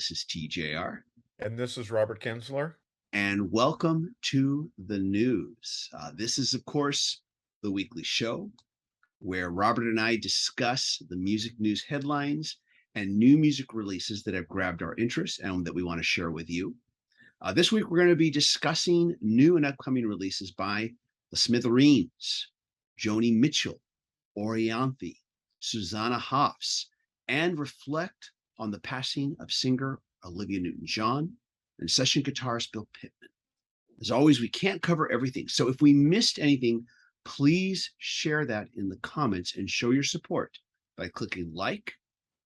This is TJR, And this is Robert Kinsler. and welcome to the news. This is, of course, the weekly show where Robert and I discuss the music news headlines and new music releases that have grabbed our interest and that we want to share with you. This week, we're going to be discussing new and upcoming releases by the Smithereens, Joni Mitchell, Orianthi, Susanna Hoffs, and reflect on the passing of singer Olivia Newton-John and session guitarist Bill Pittman. As always, we can't cover everything. So if we missed anything, please share that in the comments and show your support by clicking like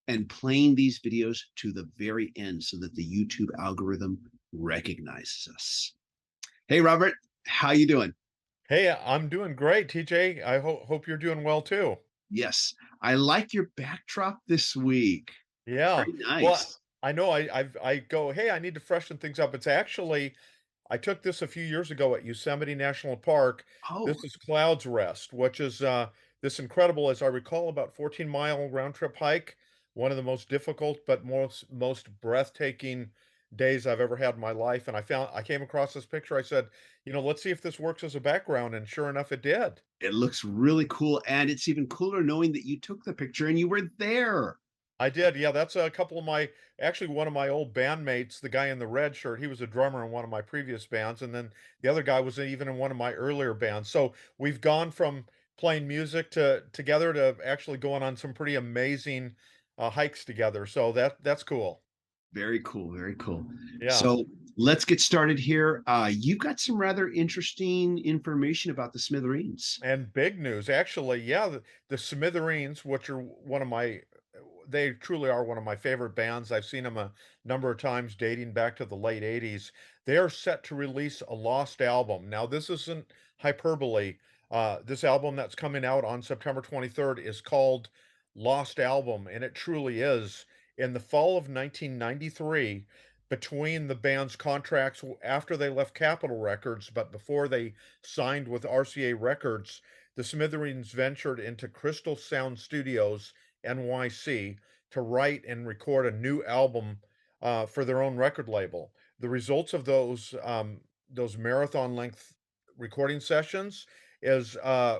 and playing these videos to the very end so that the YouTube algorithm recognizes us. Hey, Robert, how you doing? Hey, I'm doing great, TJ. I hope you're doing well too. Yes, I like your backdrop this week. Yeah. Very Well, nice. I know I go, hey, I need to freshen things up. It's actually I took this a few years ago at Yosemite National Park. Oh, This is Clouds Rest, which is this incredible, as I recall, about 14-mile round trip hike. One of the most difficult but most breathtaking days I've ever had in my life. And I came across this picture. I said, let's see if this works as a background. And sure enough, it did. it looks really cool. And it's even cooler knowing that you took the picture and you were there. I did. Yeah, that's a couple of actually one of my old bandmates, the guy in the red shirt, he was a drummer in one of my previous bands, and then the other guy was even in one of my earlier bands. So we've gone from playing music together to actually going on some pretty amazing hikes together. So that's cool. Very cool. Very cool. Yeah. So let's get started here. You've got some rather interesting information about the Smithereens. And big news, actually, yeah, the Smithereens, which are they truly are one of my favorite bands. I've seen them a number of times dating back to the late 80s. They are set to release a lost album. Now, this isn't hyperbole. This album that's coming out on September 23rd is called Lost Album, and it truly is. In the fall of 1993, between the band's contracts after they left Capitol Records, but before they signed with RCA Records, the Smithereens ventured into Crystal Sound Studios, NYC, to write and record a new album for their own record label. The results of those marathon length recording sessions is a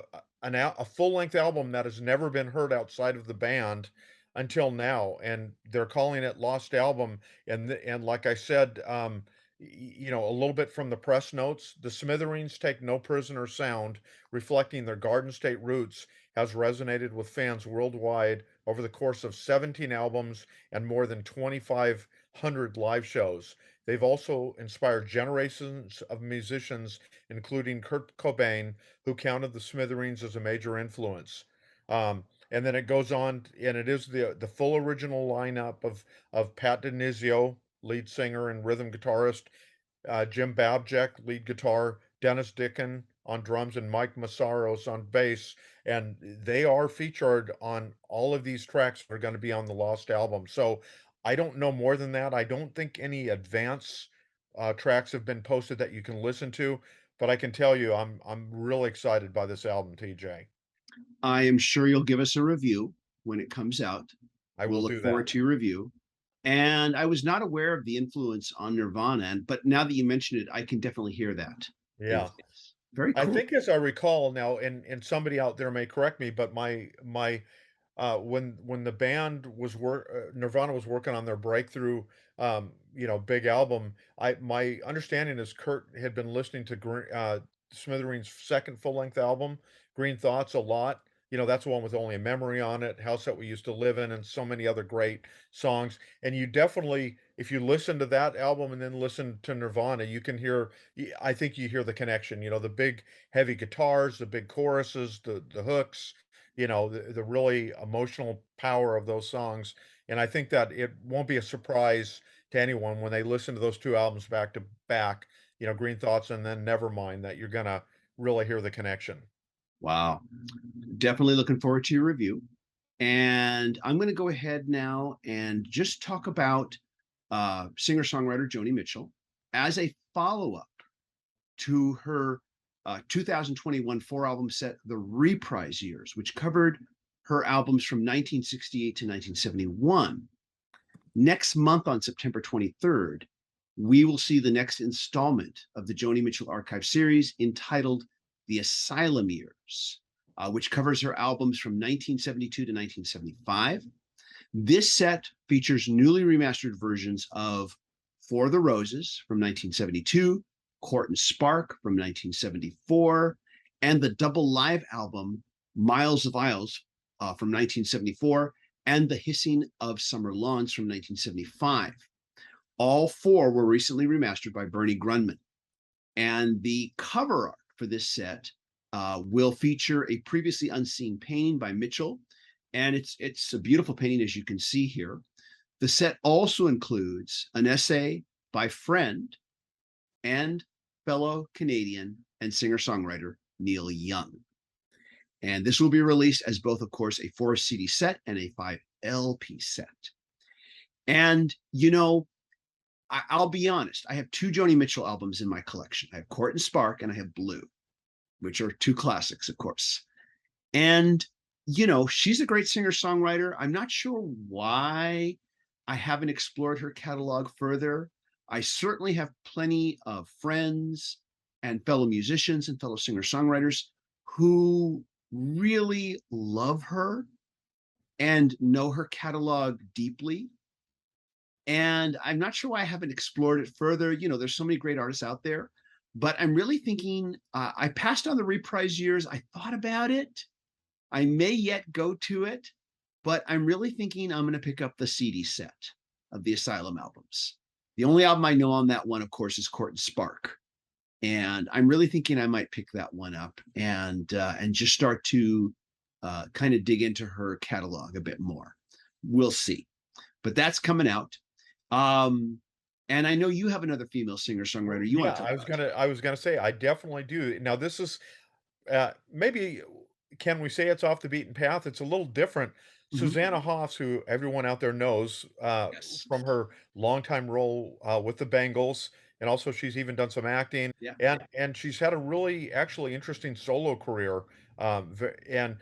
full length album that has never been heard outside of the band until now, and they're calling it Lost Album. And like I said, a little bit from the press notes, the Smithereens take no prisoner sound, reflecting their Garden State roots, has resonated with fans worldwide over the course of 17 albums and more than 2,500 live shows. They've also inspired generations of musicians, including Kurt Cobain, who counted the Smithereens as a major influence. And then it goes on, and it is the full original lineup of Pat DiNizio, lead singer and rhythm guitarist, Jim Babjak, lead guitar, Dennis Dickin on drums, and Mike Massaros on bass. And they are featured on all of these tracks that are going to be on the Lost album. So I don't know more than that. I don't think any advance tracks have been posted that you can listen to, but I can tell you I'm really excited by this album, TJ. I am sure you'll give us a review when it comes out. I We'll will look do forward that. to your review. And I was not aware of the influence on Nirvana, but now that you mention it, I can definitely hear that Yeah. influence. Very I cool. think as I recall now, and somebody out there may correct me, but when the band was Nirvana was working on their breakthrough, big album. My understanding is Kurt had been listening to Smithereens' second full length album, Green Thoughts, a lot. That's the one with Only a Memory on it, House That We Used to Live In, and so many other great songs. And you definitely, if you listen to that album and then listen to Nirvana, you can hear. I think you hear the connection. The big heavy guitars, the big choruses, the hooks, the really emotional power of those songs. And I think that it won't be a surprise to anyone when they listen to those two albums back to back, Green Thoughts and then Nevermind, that you're gonna really hear the connection. Wow. Definitely looking forward to your review. And I'm going to go ahead now and just talk about singer songwriter Joni Mitchell as a follow up to her 2021 four-album set, The Reprise Years, which covered her albums from 1968 to 1971. Next month on September 23rd, we will see the next installment of the Joni Mitchell Archive series entitled The Asylum Years, which covers her albums from 1972 to 1975. This set features newly remastered versions of For the Roses from 1972, Court and Spark from 1974, and the double live album Miles of Isles from 1974, and The Hissing of Summer Lawns from 1975. All four were recently remastered by Bernie Grundman. And the cover art for this set will feature a previously unseen painting by Mitchell. And it's a beautiful painting, as you can see here. The set also includes an essay by friend and fellow Canadian and singer-songwriter Neil Young. And this will be released as both, of course, a 4 CD set and a 5 LP set. And, you know, I'll be honest, I have two Joni Mitchell albums in my collection. I have Court and Spark and I have Blue, which are two classics, of course. And, you know, she's a great singer-songwriter. I'm not sure why I haven't explored her catalog further. I certainly have plenty of friends and fellow musicians and fellow singer-songwriters who really love her and know her catalog deeply. And I'm not sure why I haven't explored it further. You know, there's so many great artists out there, but I'm really thinking I passed on the reprise years. I thought about it. I may yet go to it, but I'm really thinking I'm going to pick up the CD set of the Asylum albums. The only album I know on that one, of course, is Court and Spark. And I'm really thinking I might pick that one up and just start to kind of dig into her catalog a bit more. We'll see, but that's coming out. And I know you have another female singer songwriter you want Yeah, to talk about. I was gonna say, I definitely do. Now this is, maybe can we say it's off the beaten path? It's a little different. Mhm. Susanna Hoffs, who everyone out there knows, Yes. from her longtime role, with the Bengals, and also she's even done some acting, Yeah. and she's had a really actually interesting solo career, and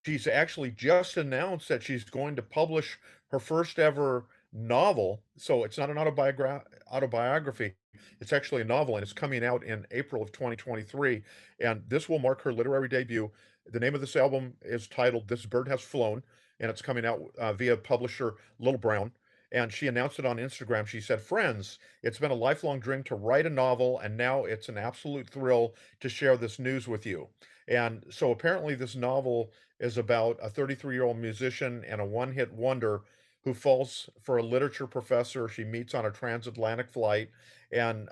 she's actually just announced that she's going to publish her first ever novel. So it's not an autobiography. It's actually a novel, and it's coming out in April of 2023, and this will mark her literary debut. The name of this album is titled "This Bird Has Flown," and it's coming out via publisher Little Brown. And she announced it on Instagram. She said, "Friends, it's been a lifelong dream to write a novel, and now it's an absolute thrill to share this news with you." And so apparently, this novel is about a 33-year-old musician and a one-hit wonder who falls for a literature professor she meets on a transatlantic flight. And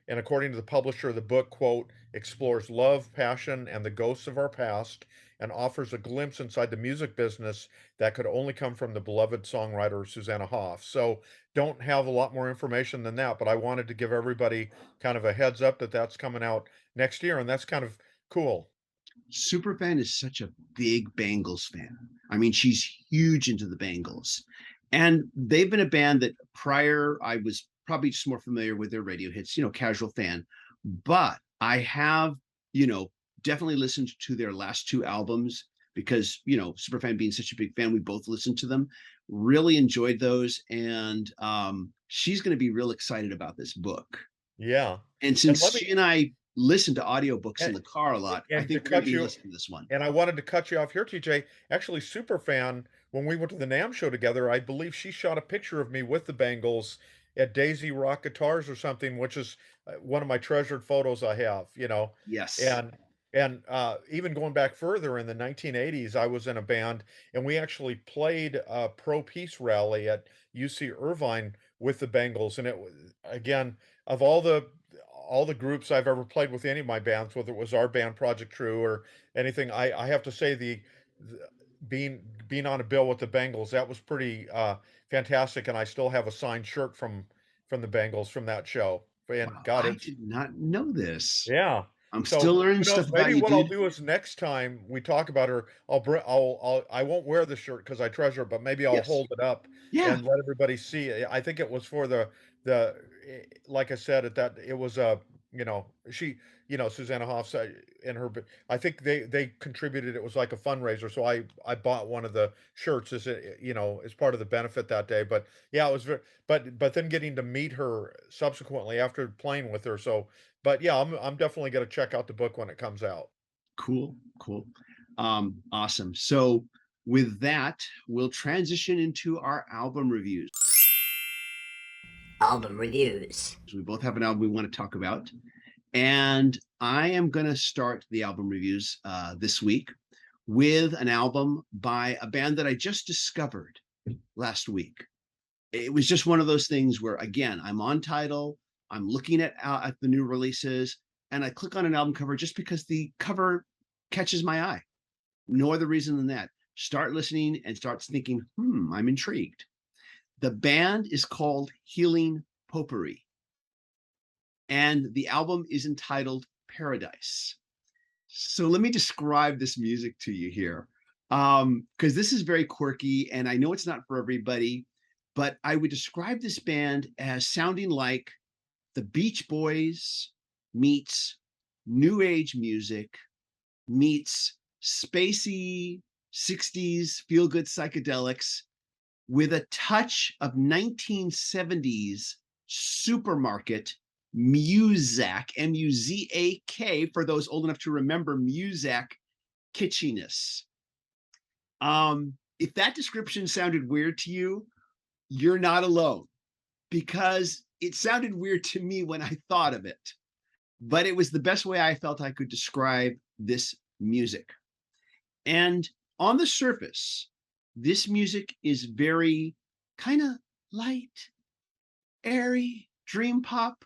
according to the publisher, the book, quote, explores love, passion, and the ghosts of our past, and offers a glimpse inside the music business that could only come from the beloved songwriter Susanna Hoffs. So don't have a lot more information than that, but I wanted to give everybody kind of a heads up that that's coming out next year, and that's kind of cool. Superfan is such a big Bengals fan. I mean, she's huge into the Bengals. And they've been a band that prior I was probably just more familiar with their radio hits, you know, casual fan. But I have, you know, definitely listened to their last two albums because, you know, Superfan being such a big fan, we both listened to them, really enjoyed those. And she's going to be real excited about this book. Yeah. And And since let me she and I listen to audiobooks in and, the car a lot, I and to think we're going to cut be you listening to this one. And I wanted to cut you off here, TJ. Actually, Superfan, when we went to the NAMM show together, I believe she shot a picture of me with the Bengals at Daisy Rock Guitars or something, which is one of my treasured photos I have, you know. Yes. And even going back further in the 1980s, I was in a band and we actually played a pro peace rally at UC Irvine with the Bengals. And it was, again, of all the groups I've ever played with any of my bands, whether it was our band Project True or anything, I have to say the being on a bill with the Bengals, that was pretty fantastic, and I still have a signed shirt from the Bengals from that show. And Wow. God, I it's did not know this. yeah. I'm So, still learning who knows? stuff about Maybe you, what I'll dude. do is next time we talk about her, I won't wear the shirt because I treasure it, but maybe I'll Yes. hold it up Yeah. and let everybody see. I think it was for the like I said, at that it was a She, Susanna Hoffs, and her, I think they contributed. It was like a fundraiser, so I bought one of the shirts as part of the benefit that day. But yeah, it was very, but then getting to meet her subsequently after playing with her. So, but yeah, I'm definitely gonna check out the book when it comes out. Cool, cool. Awesome. So with that, we'll transition into our album reviews. Album reviews. We both have an album we want to talk about. And I am going to start the album reviews this week with an album by a band that I just discovered last week. It was just one of those things where, again, I'm on Tidal, I'm looking at the new releases, and I click on an album cover just because the cover catches my eye. No other reason than that. Start listening and starts thinking, I'm intrigued. The band is called Healing Potpourri, and the album is entitled Paradise. So let me describe this music to you here, because this is very quirky, and I know it's not for everybody, but I would describe this band as sounding like the Beach Boys meets new age music meets spacey 60s feel good psychedelics with a touch of 1970s supermarket Muzak, Muzak, for those old enough to remember Muzak kitschiness. If that description sounded weird to you, you're not alone, because it sounded weird to me when I thought of it, but it was the best way I felt I could describe this music. And on the surface, this music is very kind of light, airy, dream pop.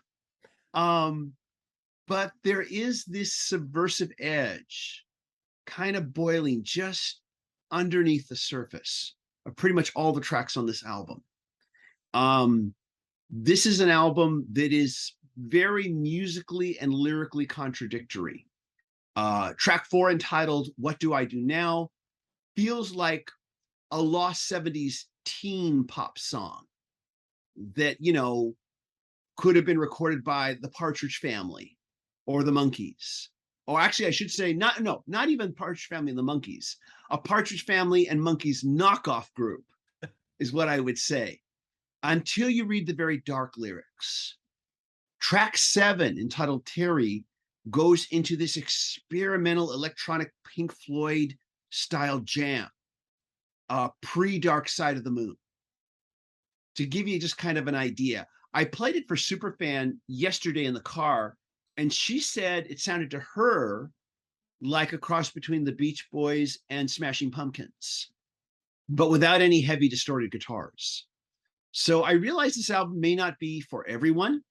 But there is this subversive edge kind of boiling just underneath the surface of pretty much all the tracks on this album. This is an album that is very musically and lyrically contradictory. Track 4, entitled What Do I Do Now, feels like a lost 70s teen pop song that, could have been recorded by the Partridge Family or the Monkees. Or actually, I should say, not even Partridge Family and the Monkees. A Partridge Family and Monkees knockoff group is what I would say, until you read the very dark lyrics. Track 7, entitled Terry, goes into this experimental electronic Pink Floyd style jam, pre-Dark Side of the Moon. To give you just kind of an idea, I played it for Superfan yesterday in the car, and she said it sounded to her like a cross between the Beach Boys and Smashing Pumpkins, but without any heavy distorted guitars. So I realize this album may not be for everyone,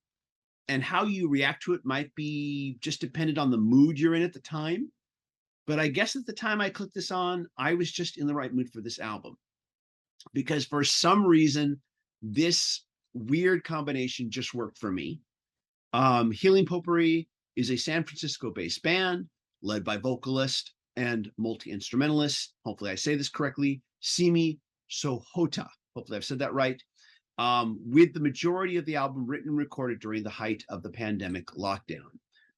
and how you react to it might be just dependent on the mood you're in at the time. But I guess at the time I clicked this on, I was just in the right mood for this album, because for some reason, this weird combination just worked for me. Healing Potpourri is a San Francisco-based band led by vocalist and multi-instrumentalist, hopefully I say this correctly, Simi Sohota. Hopefully I've said that right. With the majority of the album written and recorded during the height of the pandemic lockdown,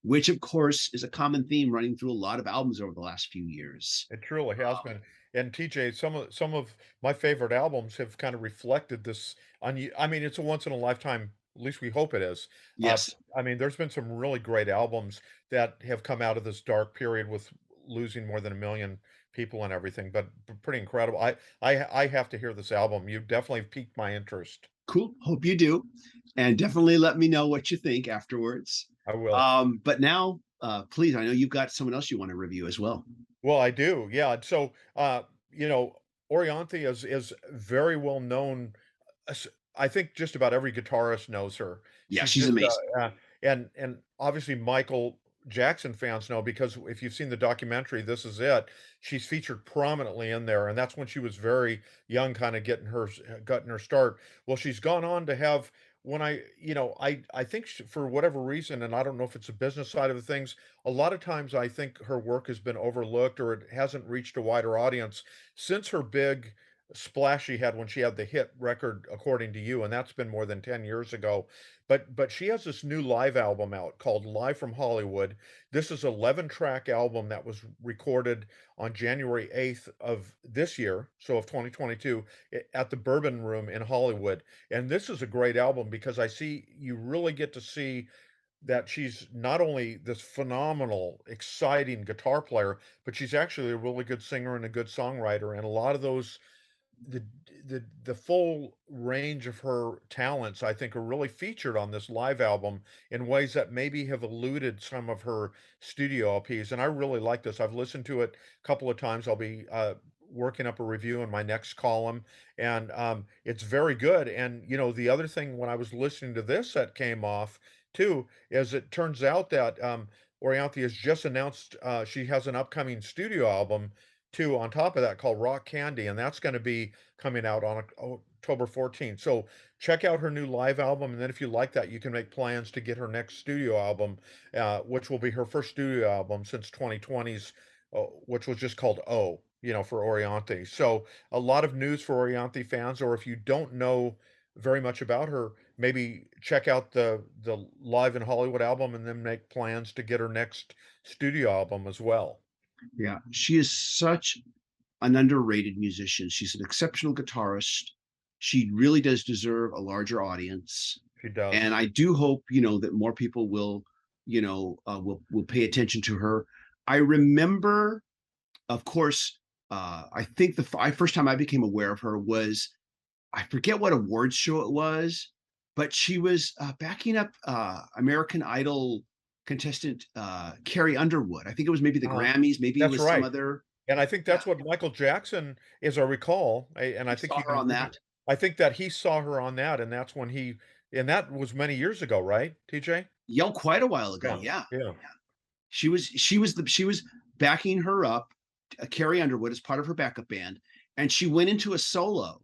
which of course is a common theme running through a lot of albums over the last few years. It truly has been. And TJ, some of my favorite albums have kind of reflected this I mean, it's a once in a lifetime, at least we hope it is. Uh, Yes. I mean, there's been some really great albums that have come out of this dark period with losing more than 1 million people and everything, but pretty incredible. I have to hear this album. You definitely piqued my interest. Cool. Hope you do. And definitely let me know what you think afterwards. I will. But now, please, I know you've got someone else you want to review as well. Well, I do. Yeah. So, you know, Orianthi is very well known. s- I think just about every guitarist knows her. Yeah, She's she's just amazing. and obviously Michael Jackson fans know, because if you've seen the documentary This Is It, she's featured prominently in there, and that's when she was very young, kind of getting her start. Well, she's gone on to have, when I think for whatever reason, and I don't know if it's a business side of the things, a lot of times I think her work has been overlooked or it hasn't reached a wider audience since her big splash she had when she had the hit record According to You, and that's been more than 10 years ago. But she has this new live album out called Live from Hollywood. This is 11-track album that was recorded on January 8th of this year, so of 2022, at the Bourbon Room in Hollywood. And this is a great album because I see you really get to see that she's not only this phenomenal, exciting guitar player, but she's actually a really good singer and a good songwriter. And a lot of those the the full range of her talents, I think, are really featured on this live album in ways that maybe have eluded some of her studio LPs. And I really like this. I've listened to it a couple of times. I'll be working up a review in my next column, and it's very good. And the other thing when I was listening to this that came off too is it turns out that Orianthi has just announced she has an upcoming studio album too on top of that called Rock Candy, and that's going to be coming out on October 14th. So check out her new live album, and then if you like that, you can make plans to get her next studio album, which will be her first studio album since 2020's, which was just called for Orianthi. So a lot of news for Orianthi fans, or if you don't know very much about her, maybe check out the Live in Hollywood album and then make plans to get her next studio album as well. Yeah, she is such an underrated musician. She's an exceptional guitarist. She really does deserve a larger audience. She does. And I do hope, that more people will, will pay attention to her. I remember, of course, I think first time I became aware of her was, I forget what awards show it was, but she was backing up American Idol contestant Carrie Underwood. I think it was maybe the Uh, Grammys, maybe it that's was some right. other. And I think Yeah, that's what Michael Jackson, as I recall, and I you think saw you her can on agree, that. I think that he saw her on that, and that's when and that was many years ago, right, TJ? Yell quite a while ago. Yeah, Yeah, yeah, she was backing her up, Carrie Underwood as part of her backup band, and she went into a solo,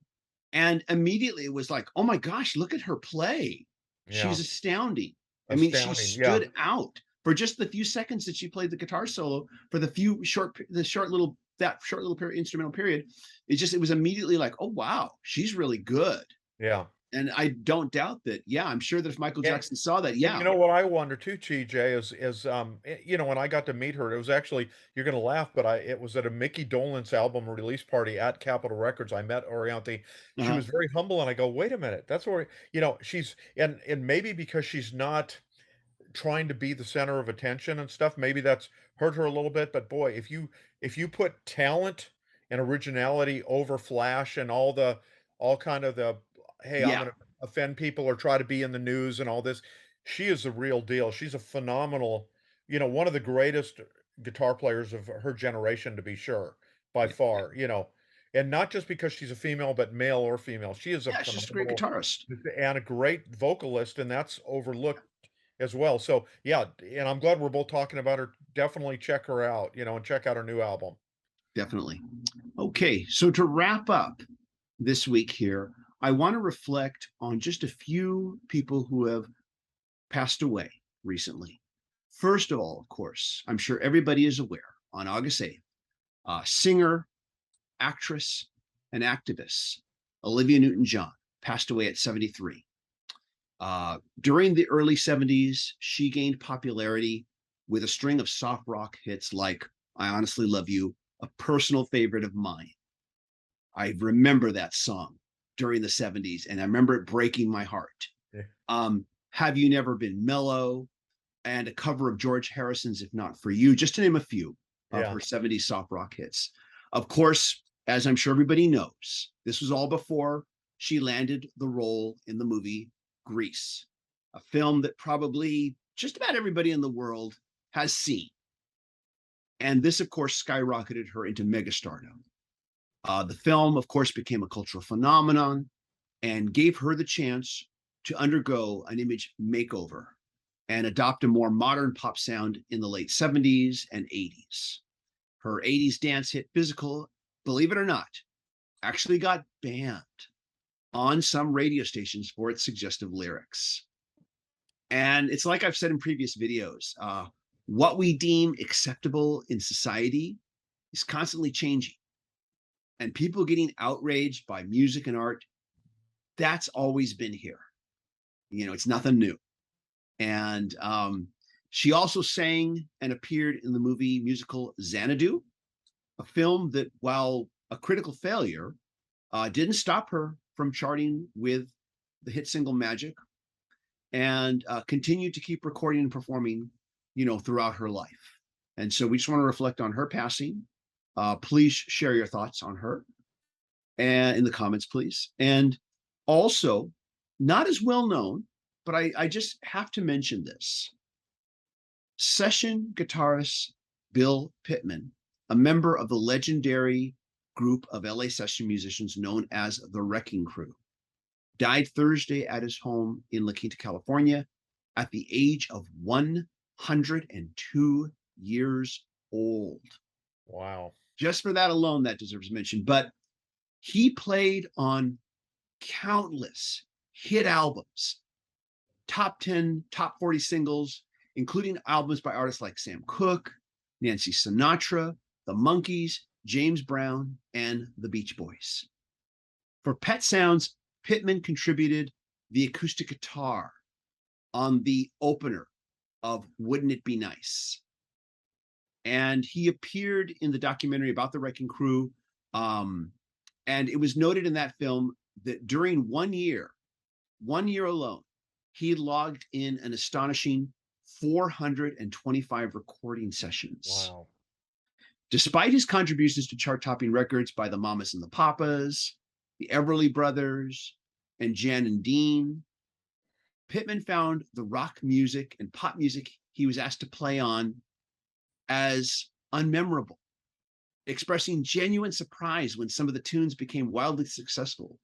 and immediately it was like, oh my gosh, look at her play. She's yeah. astounding. I mean, she Astounding, yeah, stood out for just the few seconds that she played the guitar solo for the short little period, instrumental period. It was immediately like, oh wow, she's really good. yeah. And I don't doubt that. Yeah, I'm sure that if Michael And Jackson saw that, and yeah, you know what I wonder too, TJ, when I got to meet her, it was actually, you're gonna laugh, but it was at a Mickey Dolenz album release party at Capitol Records. I met Orianthi. She uh-huh. was very humble, and I go, "Wait a minute, that's where," she's and maybe because she's not trying to be the center of attention and stuff, maybe that's hurt her a little bit, but boy, if you put talent and originality over flash and all kind of the, "Hey, I'm Yeah, gonna offend people or try to be in the news," and all this, she is the real deal. She's a phenomenal, one of the greatest guitar players of her generation, to be sure, by yeah, far, and not just because she's a female, but male or female. She is a yeah. She's just a great phenomenal guitarist. and a great vocalist, and that's overlooked as well. So, yeah, and I'm glad we're both talking about her. Definitely check her out, and check out her new album. Definitely. Okay, so to wrap up this week here, I want to reflect on just a few people who have passed away recently. First of all, of course, I'm sure everybody is aware on August 8th, singer, actress, and activist Olivia Newton John passed away at 73. During the early 70s, she gained popularity with a string of soft rock hits like I Honestly Love You, a personal favorite of mine. I remember that song during the 70s, and I remember it breaking my heart. Yeah. Have You Never Been Mellow, and a cover of George Harrison's If Not For You, just to name a few of Yeah. her 70s soft rock hits. Of course, as I'm sure everybody knows, this was all before she landed the role in the movie Grease, a film that probably just about everybody in the world has seen. And this, of course, skyrocketed her into megastardom. The film, of course, became a cultural phenomenon and gave her the chance to undergo an image makeover and adopt a more modern pop sound in the late 70s and 80s. Her 80s dance hit Physical, believe it or not, actually got banned on some radio stations for its suggestive lyrics. And it's like I've said in previous videos, what we deem acceptable in society is constantly changing. and people getting outraged by music and art, that's always been here. It's nothing new. And she also sang and appeared in the movie musical Xanadu, a film that, while a critical failure, didn't stop her from charting with the hit single Magic, and continued to keep recording and performing, throughout her life. And so we just want to reflect on her passing. Please share your thoughts on her and in the comments, please. And also, not as well known, but I just have to mention this. Session guitarist Bill Pittman, a member of the legendary group of LA session musicians known as the Wrecking Crew, died Thursday at his home in La Quinta, California, at the age of 102 years old. Wow. Just for that alone, that deserves mention. But he played on countless hit albums, top 10, top 40 singles, including albums by artists like Sam Cooke, Nancy Sinatra, the Monkees, James Brown, and the Beach Boys. For Pet Sounds, Pittman contributed the acoustic guitar on the opener of Wouldn't It Be Nice? And he appeared in the documentary about the Wrecking Crew. And it was noted in that film that during 1 year alone, he logged in an astonishing 425 recording sessions. Wow. Despite his contributions to chart-topping records by the Mamas and the Papas, the Everly Brothers, and Jan and Dean, Pittman found the rock music and pop music he was asked to play on as unmemorable, expressing genuine surprise when some of the tunes became wildly successful.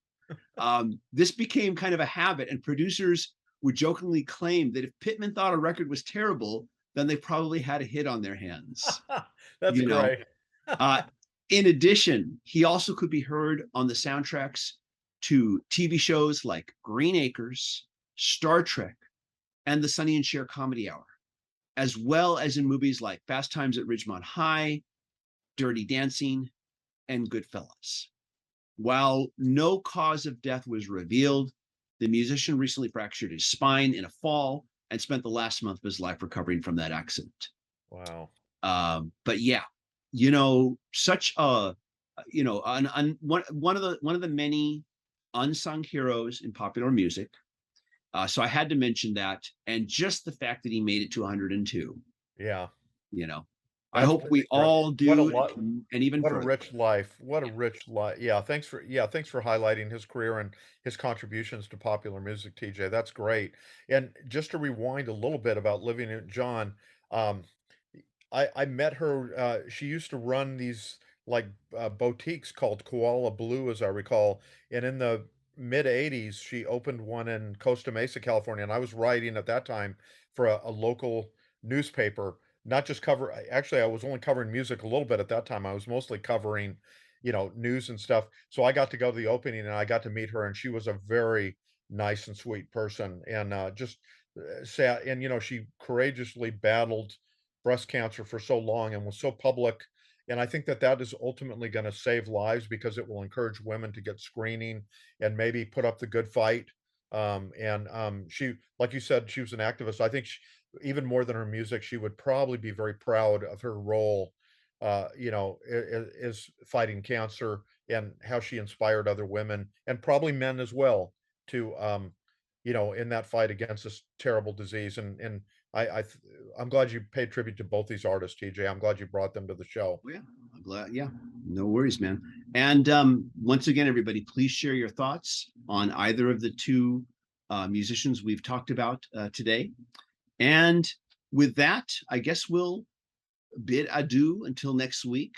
This became kind of a habit, and producers would jokingly claim that if Pittman thought a record was terrible, then they probably had a hit on their hands. That's great. In addition, he also could be heard on the soundtracks to TV shows like Green Acres, Star Trek, and the Sonny and Cher Comedy Hour, as well as in movies like Fast Times at Ridgemont High, Dirty Dancing, and Goodfellas. While no cause of death was revealed, the musician recently fractured his spine in a fall and spent the last month of his life recovering from that accident. Wow. But yeah, such a, one of the many unsung heroes in popular music. So I had to mention that, and just the fact that he made it to 102. Yeah. I hope we all do, and even what further. a rich life. What a rich life. Yeah, thanks for highlighting his career and his contributions to popular music, TJ. That's great. And just to rewind a little bit about Olivia Newton-John, um, I met her. She used to run these like boutiques called Koala Blue, as I recall. And in the mid '80s, she opened one in Costa Mesa, California. And I was writing at that time for a local newspaper, not just actually, I was only covering music a little bit at that time. I was mostly covering, news and stuff. So I got to go to the opening and I got to meet her, and she was a very nice and sweet person, and just sad. And, she courageously battled breast cancer for so long and was so public. And I think that that is ultimately going to save lives because it will encourage women to get screening and maybe put up the good fight. She, like you said, she was an activist. I think even more than her music, she would probably be very proud of her role, is fighting cancer and how she inspired other women and probably men as well to, in that fight against this terrible disease. And I'm glad you paid tribute to both these artists, TJ. I'm glad you brought them to the show. Yeah, I'm glad. Yeah, no worries, man. And once again, everybody, please share your thoughts on either of the two musicians we've talked about today. And with that, I guess we'll bid adieu until next week.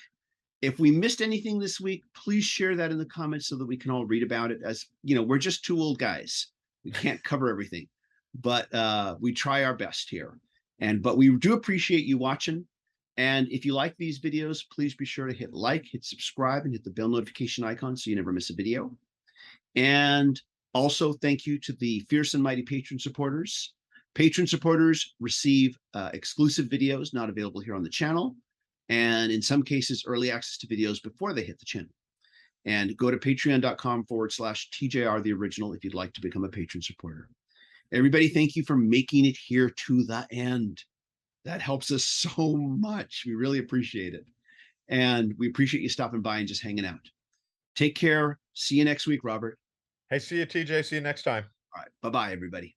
If we missed anything this week, please share that in the comments so that we can all read about it. As we're just two old guys. We can't cover everything, but we try our best here. But we do appreciate you watching. And if you like these videos, please be sure to hit like, hit subscribe, and hit the bell notification icon so you never miss a video. And also, thank you to the fierce and mighty patron supporters. Patron supporters receive exclusive videos not available here on the channel, and in some cases, early access to videos before they hit the channel. And go to patreon.com/TJR the original if you'd like to become a patron supporter. Everybody, thank you for making it here to the end. That helps us so much. We really appreciate it. And we appreciate you stopping by and just hanging out. Take care. See you next week, Robert. Hey, see you, TJ. See you next time. All right. Bye bye, everybody.